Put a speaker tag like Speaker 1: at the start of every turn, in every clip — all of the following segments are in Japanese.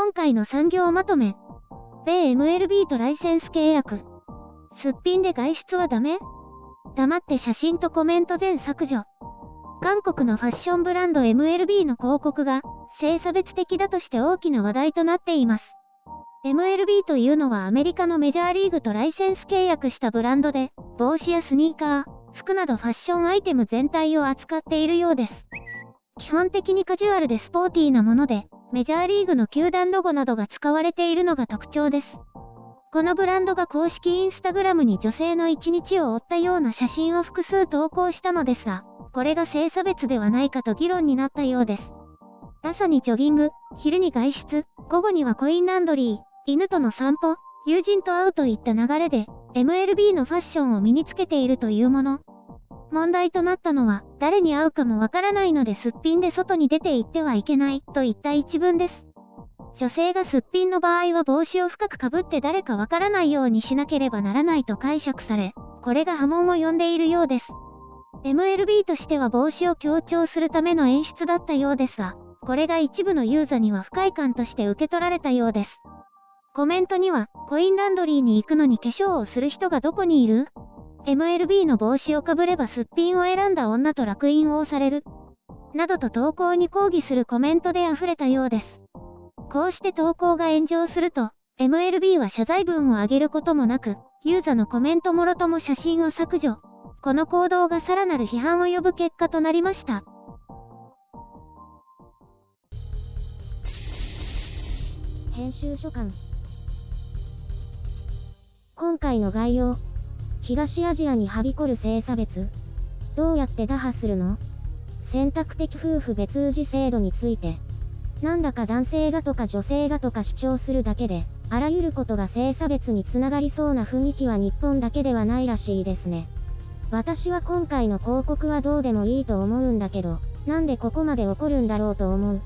Speaker 1: 今回の産業まとめ。米 MLB とライセンス契約。すっぴんで外出はダメ？黙って写真とコメント全削除。韓国のファッションブランド MLB の広告が性差別的だとして大きな話題となっています。MLB というのはアメリカのメジャーリーグとライセンス契約したブランドで、帽子やスニーカー、服などファッションアイテム全体を扱っているようです。基本的にカジュアルでスポーティーなもので、メジャーリーグの球団ロゴなどが使われているのが特徴です。このブランドが公式インスタグラムに女性の一日を追ったような写真を複数投稿したのですが、これが性差別ではないかと議論になったようです。朝にジョギング、昼に外出、午後にはコインランドリー、犬との散歩、友人と会うといった流れで、MLB のファッションを身につけているというもの。問題となったのは、誰に会うかもわからないのですっぴんで外に出て行ってはいけないといった一文です。女性がすっぴんの場合は帽子を深くかぶって誰かわからないようにしなければならないと解釈され、これが波紋を呼んでいるようです。MLB としては帽子を強調するための演出だったようですが、これが一部のユーザーには不快感として受け取られたようです。コメントには、コインランドリーに行くのに化粧をする人がどこにいる？ MLB の帽子をかぶればすっぴんを選んだ女と烙印を押される。などと投稿に抗議するコメントで溢れたようです。こうして投稿が炎上すると、MLB は謝罪文を上げることもなく、ユーザーのコメントもろとも写真を削除。この行動がさらなる批判を呼ぶ結果となりました。編集所感。今回の概要。東アジアにはびこる性差別。どうやって打破するの？選択的夫婦別氏制度について。なんだか男性がとか女性がとか主張するだけで、あらゆることが性差別につながりそうな雰囲気は日本だけではないらしいですね。私は今回の広告はどうでもいいと思うんだけど、なんでここまで起こるんだろうと思う。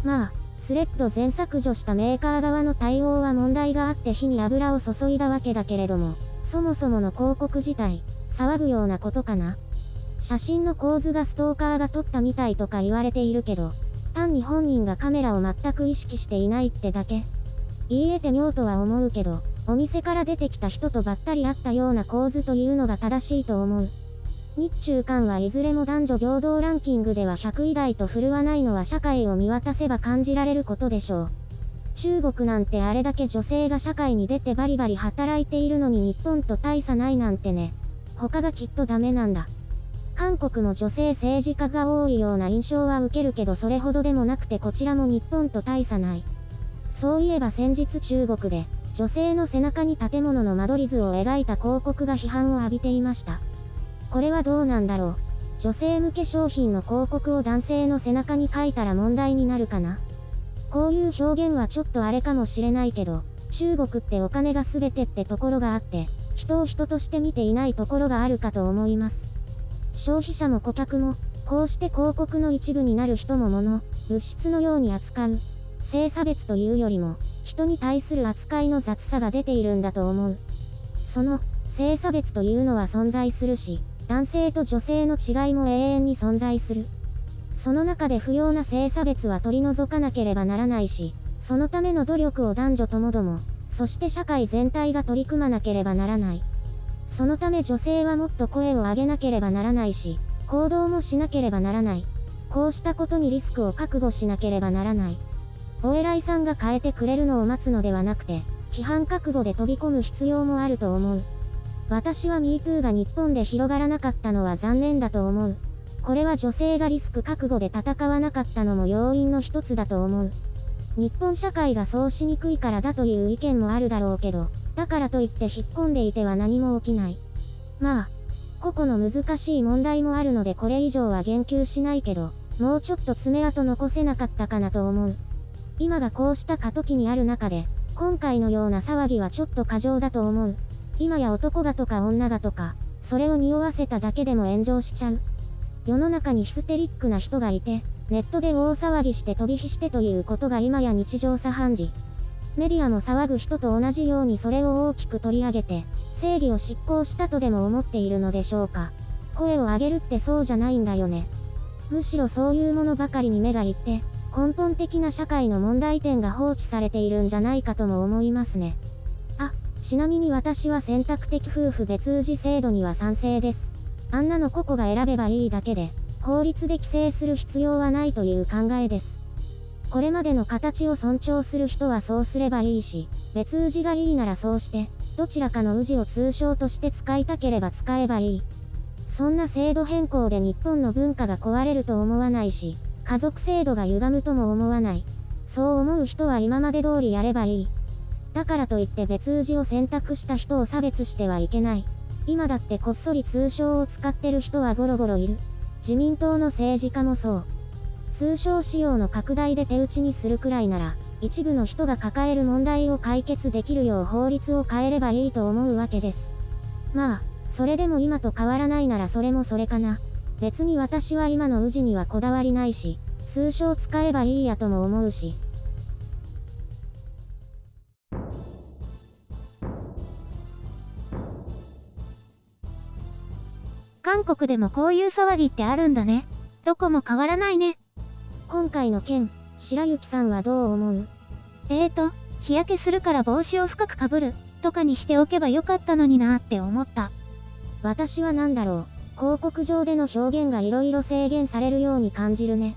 Speaker 1: まあ、スレッド全削除したメーカー側の対応は問題があって火に油を注いだわけだけれども、そもそもの広告自体、騒ぐようなことかな。写真の構図がストーカーが撮ったみたいとか言われているけど、単に本人がカメラを全く意識していないってだけ。言い得て妙とは思うけど、お店から出てきた人とばったり会ったような構図というのが正しいと思う。日中韓はいずれも男女平等ランキングでは100位台と振るわないのは社会を見渡せば感じられることでしょう。中国なんてあれだけ女性が社会に出てバリバリ働いているのに日本と大差ないなんてね。他がきっとダメなんだ。韓国も女性政治家が多いような印象は受けるけどそれほどでもなくてこちらも日本と大差ない。そういえば先日中国で女性の背中に建物の間取り図を描いた広告が批判を浴びていました。これはどうなんだろう。女性向け商品の広告を男性の背中に書いたら問題になるかな。こういう表現はちょっとあれかもしれないけど、中国ってお金が全てってところがあって、人を人として見ていないところがあるかと思います。消費者も顧客も、こうして広告の一部になる人も物質のように扱う。性差別というよりも、人に対する扱いの雑さが出ているんだと思う。その、性差別というのは存在するし、男性と女性の違いも永遠に存在する。その中で不要な性差別は取り除かなければならないし、そのための努力を男女ともども、そして社会全体が取り組まなければならない。そのため女性はもっと声を上げなければならないし、行動もしなければならない。こうしたことにリスクを覚悟しなければならない。お偉いさんが変えてくれるのを待つのではなくて、批判覚悟で飛び込む必要もあると思う。私は MeToo が日本で広がらなかったのは残念だと思う。これは女性がリスク覚悟で戦わなかったのも要因の一つだと思う。日本社会がそうしにくいからだという意見もあるだろうけど、だからといって引っ込んでいては何も起きない。まあ、個々の難しい問題もあるのでこれ以上は言及しないけど、もうちょっと爪痕残せなかったかなと思う。今がこうした過渡期にある中で、今回のような騒ぎはちょっと過剰だと思う。今や男がとか女がとか、それを匂わせただけでも炎上しちゃう。世の中にヒステリックな人がいて、ネットで大騒ぎして飛び火してということが今や日常茶飯事。メディアも騒ぐ人と同じようにそれを大きく取り上げて、正義を執行したとでも思っているのでしょうか。声を上げるってそうじゃないんだよね。むしろそういうものばかりに目がいって、根本的な社会の問題点が放置されているんじゃないかとも思いますね。ちなみに私は選択的夫婦別氏制度には賛成です。あんなの個々が選べばいいだけで、法律で規制する必要はないという考えです。これまでの形を尊重する人はそうすればいいし、別氏がいいならそうして、どちらかの氏を通称として使いたければ使えばいい。そんな制度変更で日本の文化が壊れると思わないし、家族制度が歪むとも思わない。そう思う人は今まで通りやればいい。だからといって別氏を選択した人を差別してはいけない。今だってこっそり通称を使ってる人はゴロゴロいる。自民党の政治家もそう。通称使用の拡大で手打ちにするくらいなら、一部の人が抱える問題を解決できるよう法律を変えればいいと思うわけです。まあ、それでも今と変わらないならそれもそれかな。別に私は今の氏にはこだわりないし、通称使えばいいやとも思うし。
Speaker 2: 韓国でもこういう騒ぎってあるんだね。どこも変わらないね。
Speaker 1: 今回の件、白雪さんはどう思う？
Speaker 2: 日焼けするから帽子を深くかぶる、とかにしておけばよかったのになーって思った。
Speaker 1: 私はなんだろう、広告上での表現が色々制限されるように感じるね。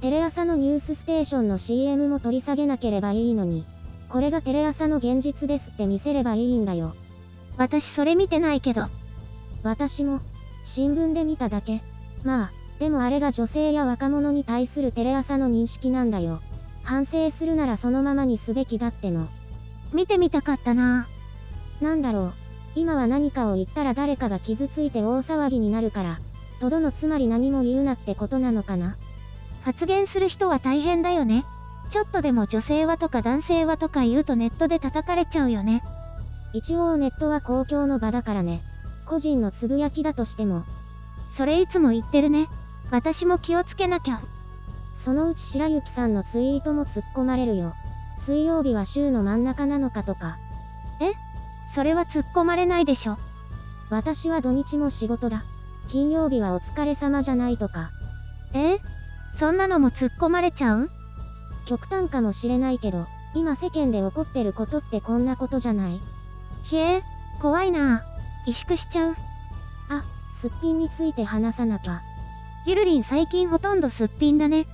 Speaker 1: テレ朝のニュースステーションの CM も取り下げなければいいのに、これがテレ朝の現実ですって見せればいいんだよ。
Speaker 2: 私それ見てないけど。
Speaker 1: 私も、新聞で見ただけ。まあ、でもあれが女性や若者に対するテレ朝の認識なんだよ。反省するならそのままにすべきだっての。
Speaker 2: 見てみたかったな。
Speaker 1: なんだろう。今は何かを言ったら誰かが傷ついて大騒ぎになるから、とどのつまり何も言うなってことなのかな。
Speaker 2: 発言する人は大変だよね。ちょっとでも女性はとか男性はとか言うとネットで叩かれちゃうよね。
Speaker 1: 一応ネットは公共の場だからね。個人のつぶやきだとしても。
Speaker 2: それいつも言ってるね。私も気をつけなきゃ。
Speaker 1: そのうち白雪さんのツイートも突っ込まれるよ。水曜日は週の真ん中なのかとか。
Speaker 2: それは突っ込まれないでしょ。
Speaker 1: 私は土日も仕事だ。金曜日はお疲れ様じゃないとか。
Speaker 2: そんなのも突っ込まれちゃう？
Speaker 1: 極端かもしれないけど、今世間で起こってることってこんなことじゃない？
Speaker 2: ひえ、怖いな。萎縮しちゃう。
Speaker 1: すっぴんについて話さなきゃ。
Speaker 2: ゆるりん最近ほとんどすっぴんだね。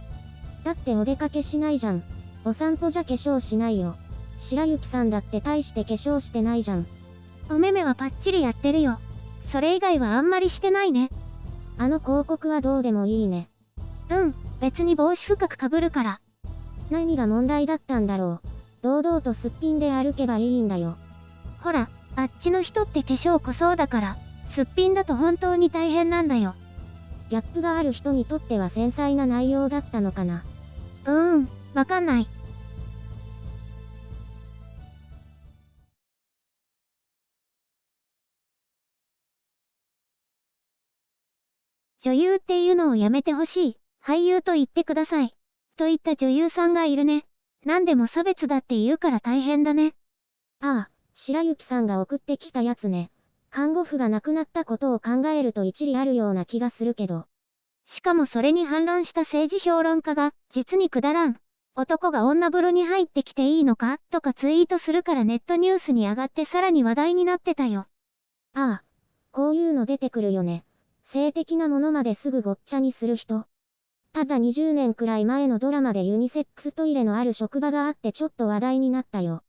Speaker 1: だってお出かけしないじゃん。お散歩じゃ化粧しないよ。白雪さんだって大して化粧してないじゃん。
Speaker 2: お目目はパッチリやってるよ。それ以外はあんまりしてないね。
Speaker 1: あの広告はどうでもいいね。
Speaker 2: 別に帽子深くかぶるから。
Speaker 1: 何が問題だったんだろう。堂々とすっぴんで歩けばいいんだよ。
Speaker 2: ほら、あっちの人って化粧濃そうだから、すっぴんだと本当に大変なんだよ。
Speaker 1: ギャップがある人にとっては繊細な内容だったのかな。
Speaker 2: わかんない。女優っていうのをやめてほしい。俳優と言ってください。といった女優さんがいるね。何でも差別だって言うから大変だね。
Speaker 1: 白雪さんが送ってきたやつね。看護婦が亡くなったことを考えると一理あるような気がするけど。
Speaker 2: しかもそれに反論した政治評論家が、実にくだらん。男が女風呂に入ってきていいのかとかツイートするからネットニュースに上がってさらに話題になってたよ。
Speaker 1: こういうの出てくるよね。性的なものまですぐごっちゃにする人。ただ20年くらい前のドラマでユニセックストイレのある職場があってちょっと話題になったよ。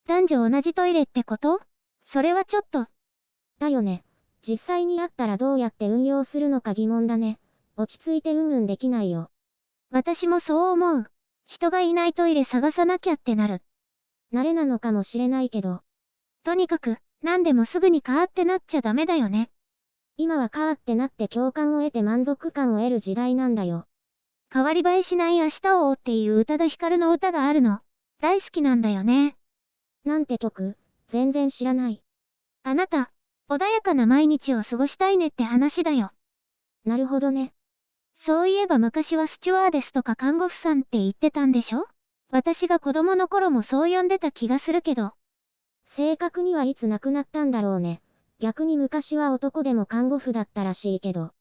Speaker 2: 男女同じトイレってこと？それはちょっと。
Speaker 1: だよね。実際にあったらどうやって運用するのか疑問だね。落ち着いてできないよ。
Speaker 2: 私もそう思う。人がいないトイレ探さなきゃってなる。
Speaker 1: 慣れなのかもしれないけど。
Speaker 2: とにかく、何でもすぐにカーってなっちゃダメだよね。
Speaker 1: 今はカーってなって共感を得て満足感を得る時代なんだよ。
Speaker 2: 変わり映えしない明日をっていう宇多田ヒカルの歌があるの。大好きなんだよね。
Speaker 1: なんて曲？全然知らない。
Speaker 2: あなた、穏やかな毎日を過ごしたいねって話だよ。
Speaker 1: なるほどね。
Speaker 2: そういえば昔はスチュワーデスとか看護婦さんって言ってたんでしょ？私が子供の頃もそう呼んでた気がするけど。
Speaker 1: 正確にはいつ亡くなったんだろうね。逆に昔は男でも看護婦だったらしいけど。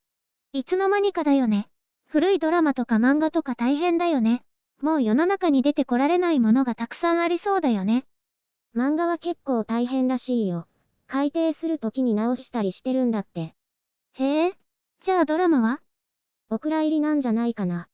Speaker 2: いつの間にかだよね。古いドラマとか漫画とか大変だよね。もう世の中に出てこられないものがたくさんありそうだよね。
Speaker 1: 漫画は結構大変らしいよ。改訂する時に直したりしてるんだって。
Speaker 2: へえ。じゃあドラマは？
Speaker 1: お蔵入りなんじゃないかな。